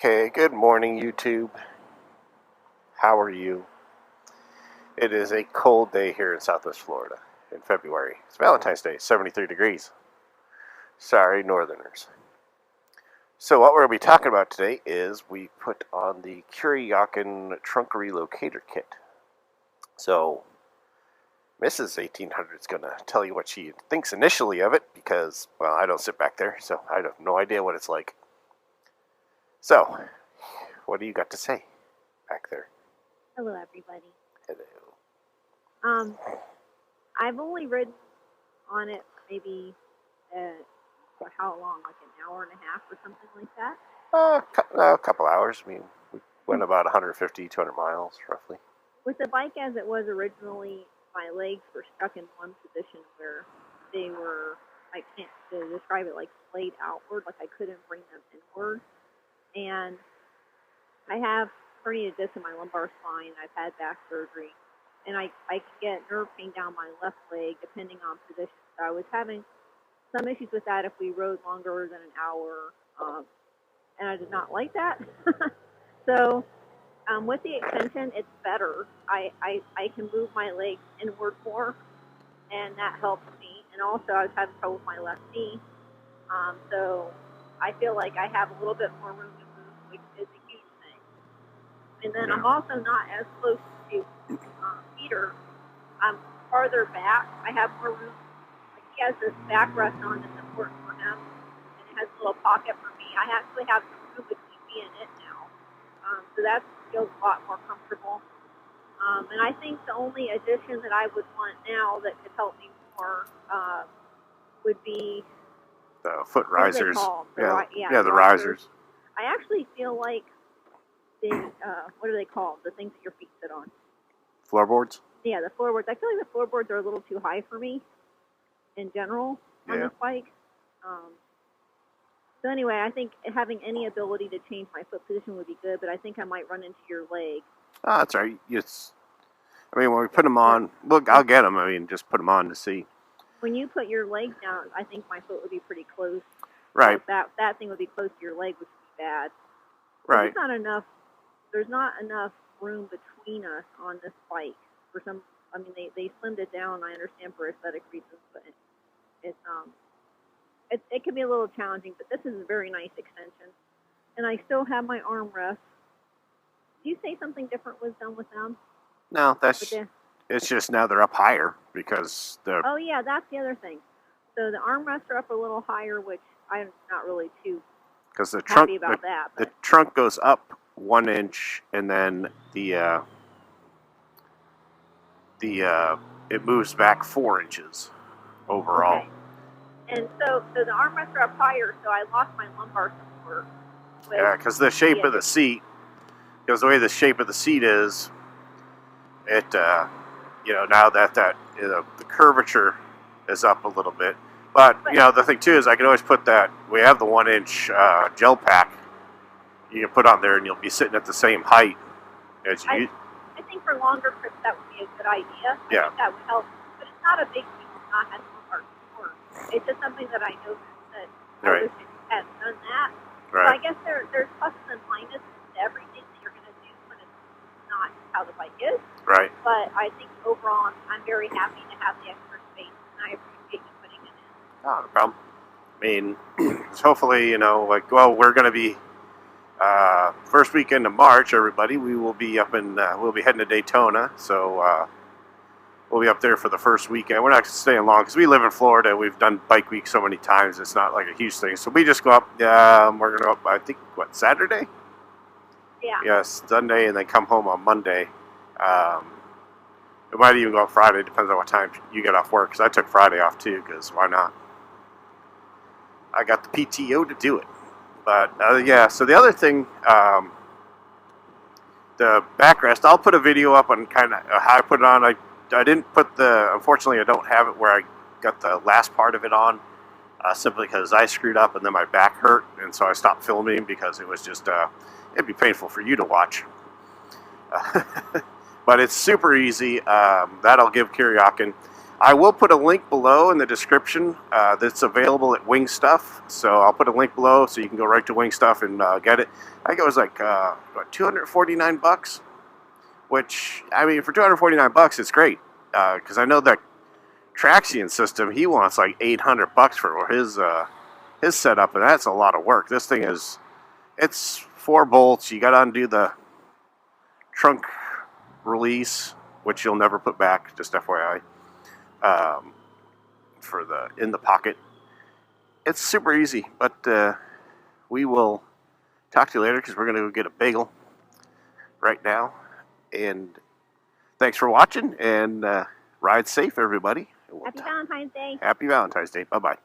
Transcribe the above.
Okay, good morning, YouTube. How are you? It is a cold day here in Southwest Florida in February. It's Valentine's Day, 73 degrees. Sorry, Northerners. So what we're going to be talking about today is we put on the Kuryakyn trunk relocator kit. So Mrs. 1800 is going to tell you what she thinks initially of it because, well, I don't sit back there, so I have no idea what it's like. So, what do you got to say back there? Hello, everybody. Hello. I've only ridden on it maybe for how long? Like an hour and a half or something like that? A couple hours. I mean, we went about 150, 200 miles, roughly. With the bike as it was originally, my legs were stuck in one position where they were, I can't describe it, like splayed outward, like I couldn't bring them inward. And I have herniated disc in my lumbar spine. I've had back surgery. And I can get nerve pain down my left leg depending on position. So I was having some issues with that if we rode longer than an hour. And I did not like that. So with the extension, it's better. I can move my legs inward more, and that helps me. And also, I was having trouble with my left knee. So I feel like I have a little bit more room to move, which is a huge thing. And then I'm also not as close to Peter. I'm farther back. I have more room. Like he has this backrest on that's important for him, and it has a little pocket for me. I actually have some room between me and it now. So that feels a lot more comfortable. And I think the only addition that I would want now that could help me more would be the foot risers. The risers. I actually feel like the what are they called? The things that your feet sit on. Floorboards? Yeah, the floorboards. I feel like the floorboards are a little too high for me in general on this bike. So anyway, I think having any ability to change my foot position would be good, but I think I might run into your leg. Oh, that's right. When we put them on, look, I'll get them. Just put them on to see. When you put your leg down, I think my foot would be pretty close. Right. So that thing would be close to your leg, which would be bad. Right. There's not enough room between us on this bike. They slimmed it down. I understand for aesthetic reasons, but it can be a little challenging. But this is a very nice extension, and I still have my armrest. Did you say something different was done with them? No, it's just now they're up higher because they're. Oh yeah, that's the other thing. So the armrests are up a little higher, which I'm not really too happy about that. The trunk goes up 1 inch, and then it moves back 4 inches overall. Okay. And so the armrests are up higher, so I lost my lumbar support. Yeah, because the shape of the seat, because the way the shape of the seat is, it now that the curvature is up a little bit. But the thing too is I can always put that. We have the 1 inch gel pack you can put on there, and you'll be sitting at the same height as you. I think for longer trips that would be a good idea. I think that would help, but it's not a big deal to not have lumbar support. It's just something that I noticed that I wish it had done that. Right. So I guess there's pluses and minuses to everything that you're going to do when it's not how the bike is. Right. But I think overall, I'm very happy to have the extra space, and I appreciate you putting it in. Oh, no problem. Hopefully, we're going to be first weekend of March. Everybody, we will be we'll be heading to Daytona, so we'll be up there for the first weekend. We're not staying long because we live in Florida. We've done bike week so many times; it's not like a huge thing. So we just go up. We're going to go up. I think Saturday. Yeah. Yes, Sunday, and then come home on Monday. It might even go up Friday. Depends on what time you get off work. Because I took Friday off too. Because why not? I got the PTO to do it. But so the other thing, the backrest. I'll put a video up on kind of how I put it on. I didn't put unfortunately I don't have it where I got the last part of it on, simply because I screwed up and then my back hurt, and so I stopped filming because it was just, it'd be painful for you to watch. But it's super easy. That'll give Kuryakyn. I will put a link below in the description that's available at Wing Stuff. So I'll put a link below so you can go right to Wing Stuff and get it. I think it was like what, 249 bucks, which I mean for 249 bucks it's great because I know that Traxian system he wants like 800 bucks for his setup, and that's a lot of work. This thing it's 4 bolts. You got to undo the trunk release, which you'll never put back. Just FYI. For the in the pocket. It's super easy, but we will talk to you later because we're going to go get a bagel right now. And thanks for watching, and ride safe, everybody. Happy Valentine's Day. Happy Valentine's Day. Bye-bye.